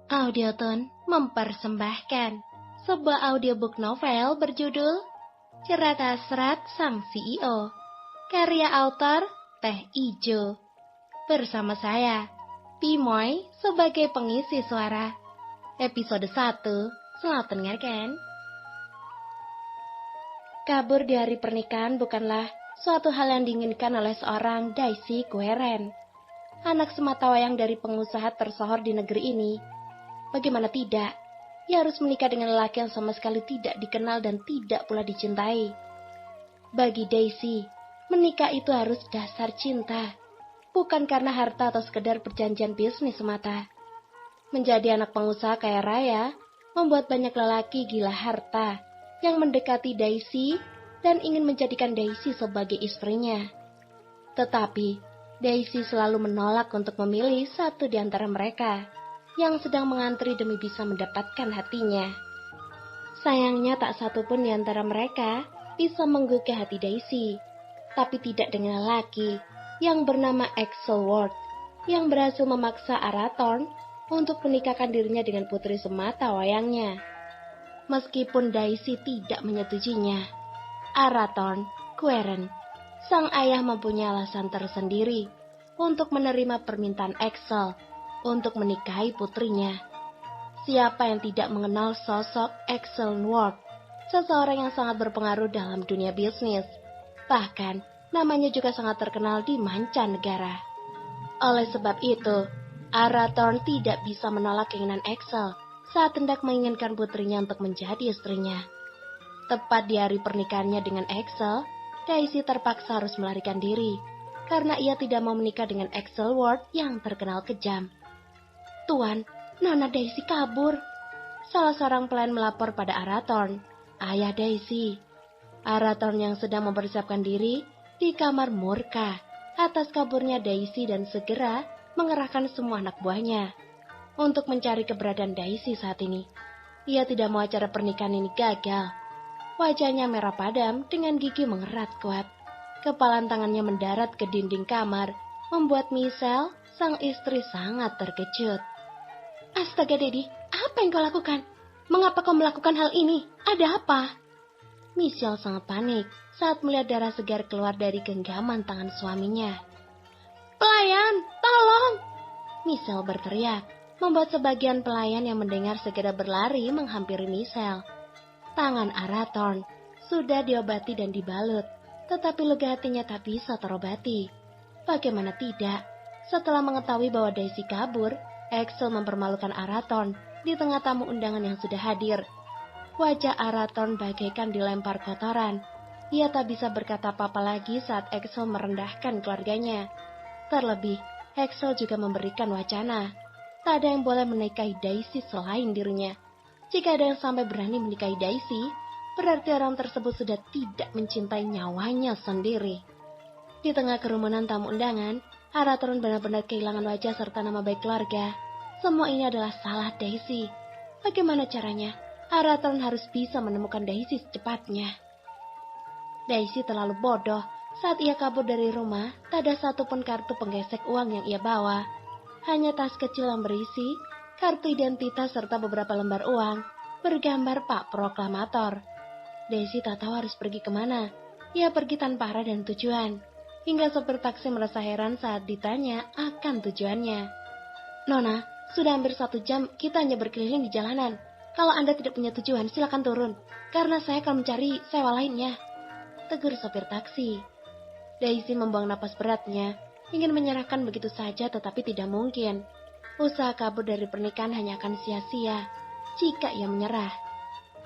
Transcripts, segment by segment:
Audioton mempersembahkan sebuah audiobook novel berjudul Cerita Hasrat Sang CEO, karya autor Teh Ijo. Bersama saya, Pimoy sebagai pengisi suara. Episode 1, selamat mendengarkan. Kabur di hari pernikahan bukanlah suatu hal yang diinginkan oleh seorang Daisy Gueren, anak sematawayang dari pengusaha tersohor di negeri ini. Bagaimana tidak, ia harus menikah dengan lelaki yang sama sekali tidak dikenal dan tidak pula dicintai. Bagi Daisy, menikah itu harus dasar cinta, bukan karena harta atau sekedar perjanjian bisnis semata. Menjadi anak pengusaha kaya raya, membuat banyak lelaki gila harta yang mendekati Daisy dan ingin menjadikan Daisy sebagai istrinya. Tetapi, Daisy selalu menolak untuk memilih satu di antara mereka yang sedang mengantri demi bisa mendapatkan hatinya. Sayangnya tak satu pun di antara mereka bisa menggugah hati Daisy, tapi tidak dengan lelaki yang bernama Axel Ward, yang berhasil memaksa Arathorn untuk menikahkan dirinya dengan putri semata wayangnya. Meskipun Daisy tidak menyetujuinya, Arathorn Gueren, sang ayah mempunyai alasan tersendiri untuk menerima permintaan Axel untuk menikahi putrinya. Siapa yang tidak mengenal sosok Axel Ward, seseorang yang sangat berpengaruh dalam dunia bisnis. Bahkan, namanya juga sangat terkenal di mancanegara. Oleh sebab itu, Arathorn tidak bisa menolak keinginan Axel saat hendak menginginkan putrinya untuk menjadi istrinya. Tepat di hari pernikahannya dengan Axel, Daisy terpaksa harus melarikan diri karena ia tidak mau menikah dengan Axel Ward yang terkenal kejam. "Tuan, Nona Daisy kabur," salah seorang pelayan melapor pada Arathorn, ayah Daisy. Arathorn yang sedang mempersiapkan diri di kamar murka atas kaburnya Daisy dan segera mengerahkan semua anak buahnya untuk mencari keberadaan Daisy saat ini. Ia tidak mau acara pernikahan ini gagal. Wajahnya merah padam dengan gigi mengerat kuat. Kepalan tangannya mendarat ke dinding kamar, membuat Michelle, sang istri, sangat terkejut. "Astaga, Dedi, apa yang kau lakukan? Mengapa kau melakukan hal ini? Ada apa?" Michelle sangat panik saat melihat darah segar keluar dari genggaman tangan suaminya. "Pelayan, tolong!" Michelle berteriak, membuat sebagian pelayan yang mendengar segera berlari menghampiri Michelle. Tangan Arathorn sudah diobati dan dibalut, tetapi lega hatinya tak bisa terobati. Bagaimana tidak, setelah mengetahui bahwa Daisy kabur, Axel mempermalukan Arathorn di tengah tamu undangan yang sudah hadir. Wajah Arathorn bagaikan dilempar kotoran. Ia tak bisa berkata apa-apa lagi saat Axel merendahkan keluarganya. Terlebih, Axel juga memberikan wacana. Tak ada yang boleh menikahi Daisy selain dirinya. Jika ada yang sampai berani menikahi Daisy, berarti orang tersebut sudah tidak mencintai nyawanya sendiri. Di tengah kerumunan tamu undangan, Arathorn benar-benar kehilangan wajah serta nama baik keluarga. Semua ini adalah salah Daisy. Bagaimana caranya? Arathorn harus bisa menemukan Daisy secepatnya. Daisy terlalu bodoh. Saat ia kabur dari rumah, tak ada satupun kartu penggesek uang yang ia bawa. Hanya tas kecil yang berisi kartu identitas serta beberapa lembar uang bergambar Pak Proklamator. Daisy tak tahu harus pergi kemana. Ia pergi tanpa arah dan tujuan. Hingga sopir taksi merasa heran saat ditanya akan tujuannya. "Nona, sudah hampir 1 jam kita hanya berkeliling di jalanan. Kalau Anda tidak punya tujuan, silakan turun, karena saya akan mencari sewa lainnya," tegur sopir taksi. Daisy membuang napas beratnya, ingin menyerahkan begitu saja tetapi tidak mungkin. Usaha kabur dari pernikahan hanya akan sia-sia jika ia menyerah.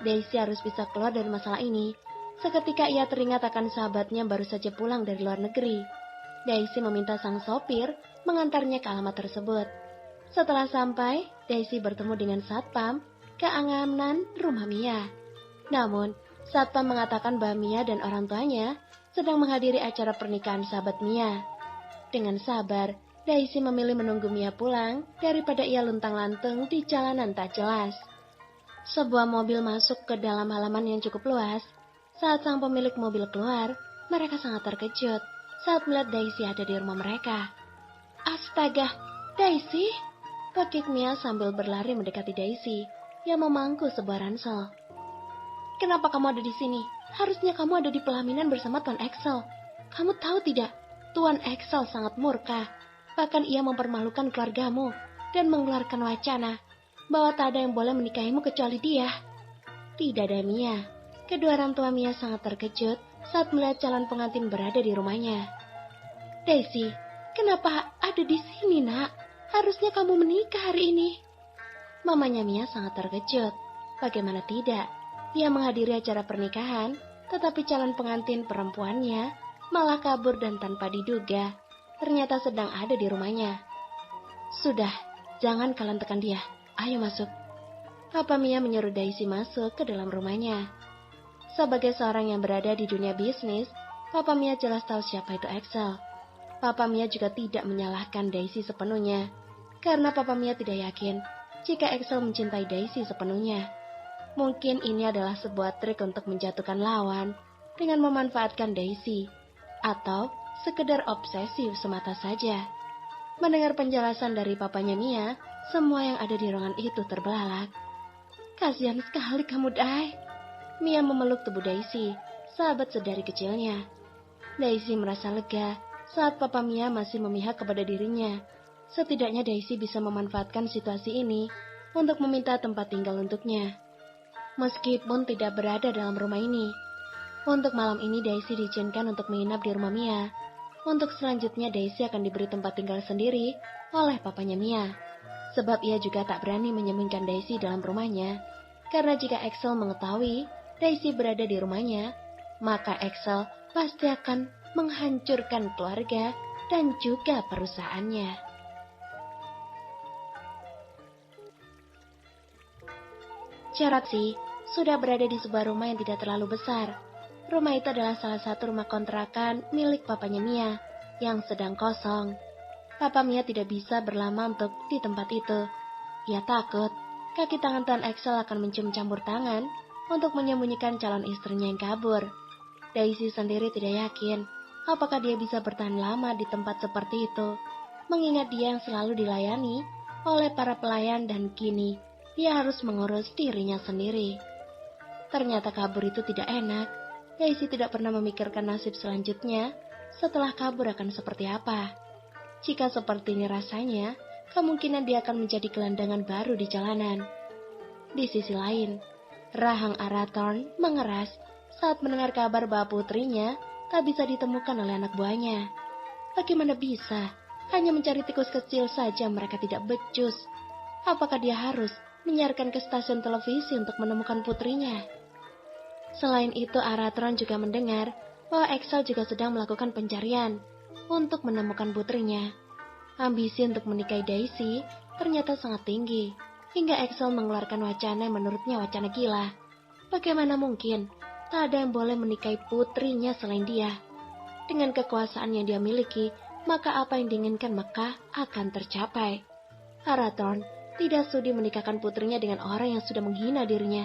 Daisy harus bisa keluar dari masalah ini. Seketika ia teringat akan sahabatnya baru saja pulang dari luar negeri. Daisy meminta sang sopir mengantarnya ke alamat tersebut. Setelah sampai, Daisy bertemu dengan satpam keamanan rumah Mia. Namun, satpam mengatakan bahwa Mia dan orang tuanya sedang menghadiri acara pernikahan sahabat Mia. Dengan sabar, Daisy memilih menunggu Mia pulang daripada ia luntang-lantung di jalanan tak jelas. Sebuah mobil masuk ke dalam halaman yang cukup luas. Saat sang pemilik mobil keluar, mereka sangat terkejut saat melihat Daisy ada di rumah mereka. "Astaga, Daisy!" pakik Mia sambil berlari mendekati Daisy yang memangku sebuah ransel. "Kenapa kamu ada di sini? Harusnya kamu ada di pelaminan bersama Tuan Axel. Kamu tahu tidak, Tuan Axel sangat murka. Bahkan ia mempermalukan keluargamu dan mengeluarkan wacana bahwa tak ada yang boleh menikahimu kecuali dia." Tidak ada Mia. Kedua orang tua Mia sangat terkejut saat melihat calon pengantin berada di rumahnya. "Daisy, kenapa ada di sini, Nak? Harusnya kamu menikah hari ini." Mamanya Mia sangat terkejut. Bagaimana tidak? Ia menghadiri acara pernikahan, tetapi calon pengantin perempuannya malah kabur dan tanpa diduga, ternyata sedang ada di rumahnya. "Sudah, jangan kalian tekan dia. Ayo masuk." Papa Mia menyuruh Daisy masuk ke dalam rumahnya. Sebagai seorang yang berada di dunia bisnis, Papa Mia jelas tahu siapa itu Axel. Papa Mia juga tidak menyalahkan Daisy sepenuhnya, karena Papa Mia tidak yakin jika Axel mencintai Daisy sepenuhnya. Mungkin ini adalah sebuah trik untuk menjatuhkan lawan dengan memanfaatkan Daisy, atau sekedar obsesif semata saja. Mendengar penjelasan dari papanya Mia, semua yang ada di ruangan itu terbelalak. "Kasihan sekali kamu, Dai." Mia memeluk tubuh Daisy, sahabat sedari kecilnya. Daisy merasa lega saat Papa Mia masih memihak kepada dirinya. Setidaknya Daisy bisa memanfaatkan situasi ini untuk meminta tempat tinggal untuknya, meskipun tidak berada dalam rumah ini. Untuk malam ini Daisy diizinkan untuk menginap di rumah Mia. Untuk selanjutnya Daisy akan diberi tempat tinggal sendiri oleh papanya Mia, sebab ia juga tak berani menyembunyikan Daisy dalam rumahnya. Karena jika Axel mengetahui Daisy berada di rumahnya, maka Axel pasti akan menghancurkan keluarga dan juga perusahaannya. Charaxi sudah berada di sebuah rumah yang tidak terlalu besar. Rumah itu adalah salah satu rumah kontrakan milik papanya Mia yang sedang kosong. Papa Mia tidak bisa berlama untuk di tempat itu. Ia takut kaki tangan Tuan Axel akan mencium campur tangan untuk menyembunyikan calon istrinya yang kabur. Daisy sendiri tidak yakin apakah dia bisa bertahan lama di tempat seperti itu, mengingat dia yang selalu dilayani oleh para pelayan dan kini dia harus mengurus dirinya sendiri. Ternyata kabur itu tidak enak. Daisy tidak pernah memikirkan nasib selanjutnya setelah kabur akan seperti apa. Jika seperti ini rasanya, kemungkinan dia akan menjadi gelandangan baru di jalanan. Di sisi lain, rahang Arathorn mengeras saat mendengar kabar bahwa putrinya tak bisa ditemukan oleh anak buahnya. Bagaimana bisa? Hanya mencari tikus kecil saja mereka tidak becus. Apakah dia harus menyiarkan ke stasiun televisi untuk menemukan putrinya? Selain itu, Arathorn juga mendengar bahwa Axel juga sedang melakukan pencarian untuk menemukan putrinya. Ambisi untuk menikahi Daisy ternyata sangat tinggi, hingga Axel mengeluarkan wacana yang menurutnya wacana gila. Bagaimana mungkin tak ada yang boleh menikahi putrinya selain dia? Dengan kekuasaan yang dia miliki, maka apa yang diinginkan maka akan tercapai. Arathorn tidak sudi menikahkan putrinya dengan orang yang sudah menghina dirinya.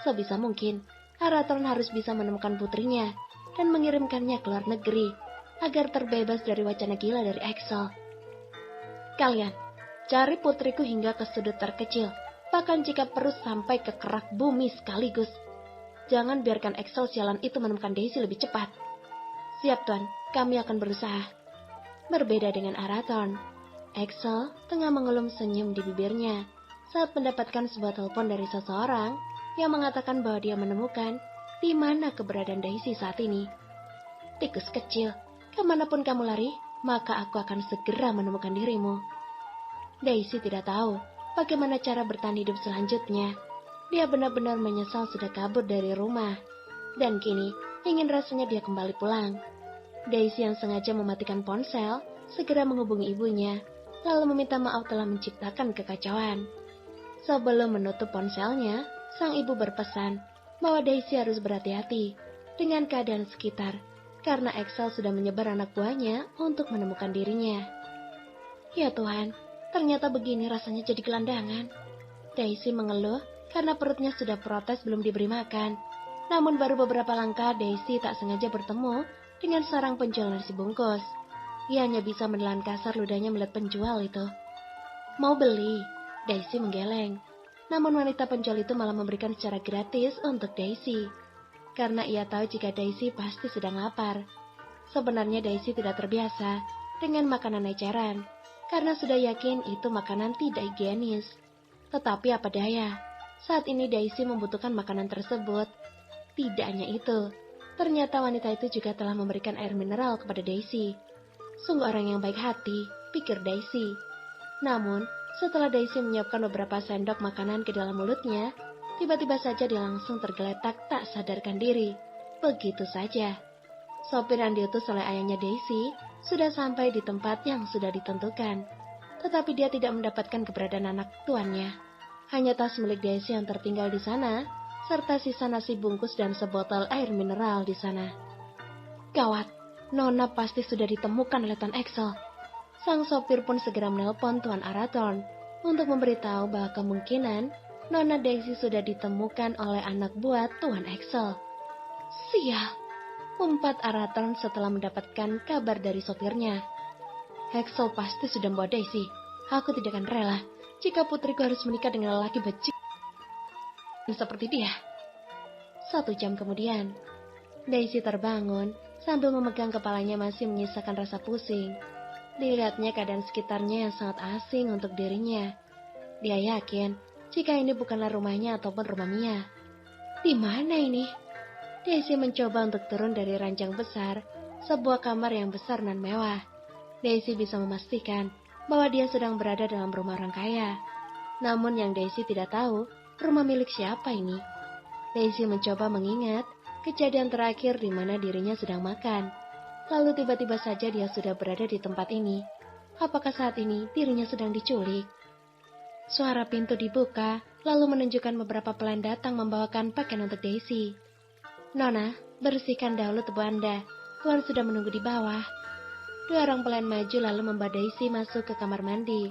Sebisa mungkin, Arathorn harus bisa menemukan putrinya dan mengirimkannya ke luar negeri agar terbebas dari wacana gila dari Axel. "Kalian, cari putriku hingga ke sudut terkecil, bahkan jika perlu sampai ke kerak bumi sekaligus. Jangan biarkan Axel sialan itu menemukan Daisy lebih cepat." "Siap, Tuan, kami akan berusaha." Berbeda dengan Arathorn, Axel tengah mengelum senyum di bibirnya saat mendapatkan sebuah telepon dari seseorang yang mengatakan bahwa dia menemukan di mana keberadaan Daisy saat ini. "Tikus kecil, kemanapun kamu lari, maka aku akan segera menemukan dirimu." Daisy tidak tahu bagaimana cara bertahan hidup selanjutnya. Dia benar-benar menyesal sudah kabur dari rumah, dan kini ingin rasanya dia kembali pulang. Daisy yang sengaja mematikan ponsel segera menghubungi ibunya, lalu meminta maaf telah menciptakan kekacauan. Sebelum menutup ponselnya, sang ibu berpesan bahwa Daisy harus berhati-hati dengan keadaan sekitar, karena Axel sudah menyebar anak buahnya untuk menemukan dirinya. Ya Tuhan, ternyata begini rasanya jadi gelandangan. Daisy mengeluh karena perutnya sudah protes belum diberi makan. Namun baru beberapa langkah Daisy tak sengaja bertemu dengan seorang penjual nasi bungkus. Ia hanya bisa menelan kasar ludahnya melihat penjual itu. Mau beli? Daisy menggeleng. Namun wanita penjual itu malah memberikan secara gratis untuk Daisy. Karena ia tahu jika Daisy pasti sedang lapar. Sebenarnya Daisy tidak terbiasa dengan makanan eceran, karena sudah yakin itu makanan tidak higienis. Tetapi apa daya, saat ini Daisy membutuhkan makanan tersebut. Tidak hanya itu, ternyata wanita itu juga telah memberikan air mineral kepada Daisy. Sungguh orang yang baik hati, pikir Daisy. Namun, setelah Daisy menyiapkan beberapa sendok makanan ke dalam mulutnya, tiba-tiba saja dia langsung tergeletak tak sadarkan diri. Begitu saja. Sopir yang diutus oleh ayahnya Daisy sudah sampai di tempat yang sudah ditentukan. Tetapi dia tidak mendapatkan keberadaan anak tuannya. Hanya tas milik Daisy yang tertinggal di sana, serta sisa nasi bungkus dan sebotol air mineral di sana. Gawat, Nona pasti sudah ditemukan oleh Tuan Axel. Sang sopir pun segera menelpon Tuan Arathorn untuk memberitahu bahwa kemungkinan Nona Daisy sudah ditemukan oleh anak buah Tuan Axel. Sial! Umpat Arathorn setelah mendapatkan kabar dari sopirnya. Axel pasti sudah membawa Daisy. Aku tidak akan rela jika putriku harus menikah dengan lelaki becik seperti dia. 1 jam kemudian, Daisy terbangun sambil memegang kepalanya masih menyisakan rasa pusing. Dilihatnya keadaan sekitarnya yang sangat asing untuk dirinya. Dia yakin jika ini bukanlah rumahnya ataupun rumah Mia. Di mana ini? Daisy mencoba untuk turun dari ranjang besar, sebuah kamar yang besar dan mewah. Daisy bisa memastikan bahwa dia sedang berada dalam rumah orang kaya. Namun yang Daisy tidak tahu, rumah milik siapa ini? Daisy mencoba mengingat kejadian terakhir di mana dirinya sedang makan. Lalu tiba-tiba saja dia sudah berada di tempat ini. Apakah saat ini dirinya sedang diculik? Suara pintu dibuka, lalu menunjukkan beberapa pelayan datang membawakan pakaian untuk Daisy. Nona, bersihkan dahulu tubuh Anda. Tuan sudah menunggu di bawah. 2 orang pelayan maju lalu membawa Daisy masuk ke kamar mandi.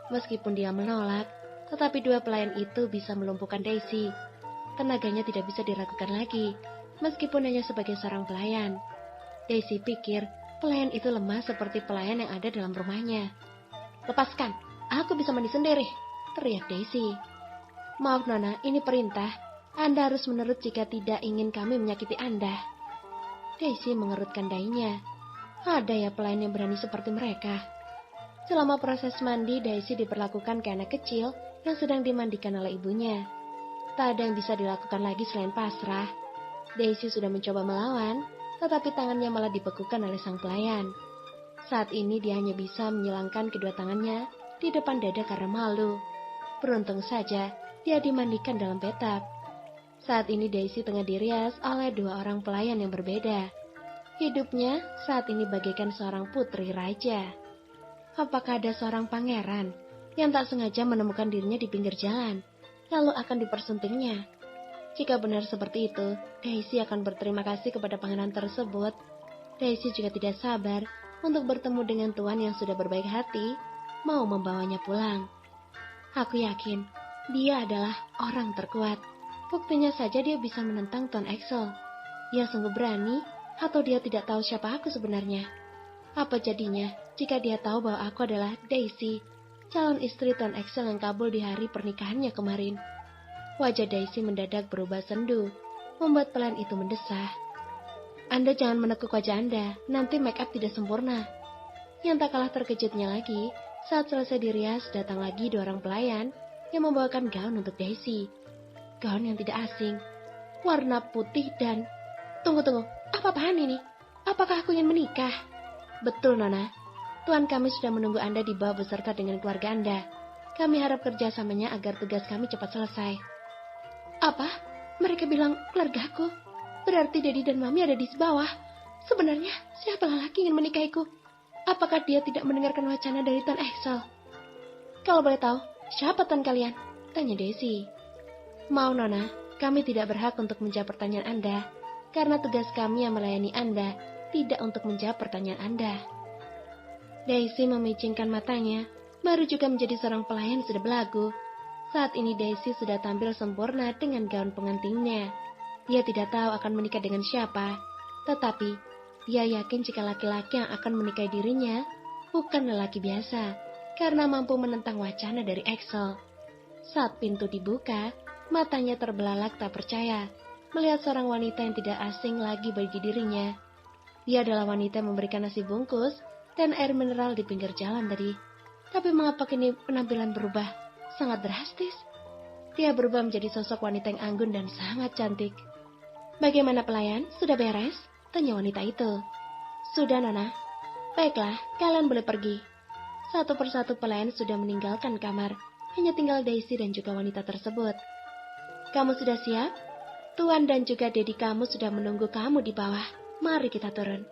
Meskipun dia menolak, tetapi 2 pelayan itu bisa melumpuhkan Daisy. Tenaganya tidak bisa diragukan lagi, meskipun hanya sebagai seorang pelayan. Daisy pikir pelayan itu lemah seperti pelayan yang ada dalam rumahnya. Lepaskan, aku bisa mandi sendiri, teriak Daisy. Maaf Nona, ini perintah. Anda harus menurut jika tidak ingin kami menyakiti Anda. Daisy mengerutkan dahinya. Ada ya pelayan yang berani seperti mereka. Selama proses mandi, Daisy diperlakukan kayak anak kecil yang sedang dimandikan oleh ibunya. Tak ada yang bisa dilakukan lagi selain pasrah. Daisy sudah mencoba melawan, tetapi tangannya malah dibekukan oleh sang pelayan. Saat ini dia hanya bisa menyilangkan kedua tangannya di depan dada karena malu. Beruntung saja dia dimandikan dalam petak. Saat ini Daisy tengah dirias oleh 2 orang pelayan yang berbeda. Hidupnya saat ini bagaikan seorang putri raja. Apakah ada seorang pangeran yang tak sengaja menemukan dirinya di pinggir jalan, lalu akan dipersuntingnya? Jika benar seperti itu, Daisy akan berterima kasih kepada pangeran tersebut. Daisy juga tidak sabar untuk bertemu dengan tuan yang sudah berbaik hati, mau membawanya pulang. Aku yakin dia adalah orang terkuat. Buktinya saja dia bisa menentang Tuan Axel. Dia sungguh berani, atau dia tidak tahu siapa aku sebenarnya? Apa jadinya jika dia tahu bahwa aku adalah Daisy, calon istri Tuan Axel yang kabul di hari pernikahannya kemarin? Wajah Daisy mendadak berubah sendu, membuat pelayan itu mendesah. Anda jangan menekuk wajah Anda, nanti make up tidak sempurna. Yang tak kalah terkejutnya lagi, saat selesai dirias datang lagi 2 orang pelayan yang membawakan gaun untuk Daisy. Gaun yang tidak asing, warna putih dan... Tunggu, apa-apaan ini? Apakah aku ingin menikah? Betul, Nona. Tuan kami sudah menunggu Anda di bawah beserta dengan keluarga Anda. Kami harap kerjasamanya agar tugas kami cepat selesai. Apa? Mereka bilang keluargaku? Berarti Daddy dan Mami ada di bawah. Sebenarnya, siapa lelaki ingin menikahiku? Apakah dia tidak mendengarkan wacana dari Tuan Axel? Kalau boleh tahu, siapa tuan kalian? Tanya Daisy. Mau Nona, kami tidak berhak untuk menjawab pertanyaan Anda, karena tugas kami yang melayani Anda, tidak untuk menjawab pertanyaan Anda. Daisy memicingkan matanya, baru juga menjadi seorang pelayan sudah belagu. Saat ini Daisy sudah tampil sempurna dengan gaun pengantinnya. Dia tidak tahu akan menikah dengan siapa, tetapi dia yakin jika laki-laki yang akan menikahi dirinya bukan lelaki biasa, karena mampu menentang wacana dari Axel. Saat pintu dibuka, matanya terbelalak tak percaya melihat seorang wanita yang tidak asing lagi bagi dirinya. Dia adalah wanita yang memberikan nasi bungkus dan air mineral di pinggir jalan tadi. Tapi mengapa kini penampilan berubah sangat drastis? Dia berubah menjadi sosok wanita yang anggun dan sangat cantik. "Bagaimana pelayan? Sudah beres?" tanya wanita itu. "Sudah, Nona." "Baiklah, kalian boleh pergi." Satu persatu pelayan sudah meninggalkan kamar. Hanya tinggal Daisy dan juga wanita tersebut. "Kamu sudah siap? Tuan dan juga Dedi kamu sudah menunggu kamu di bawah. Mari kita turun."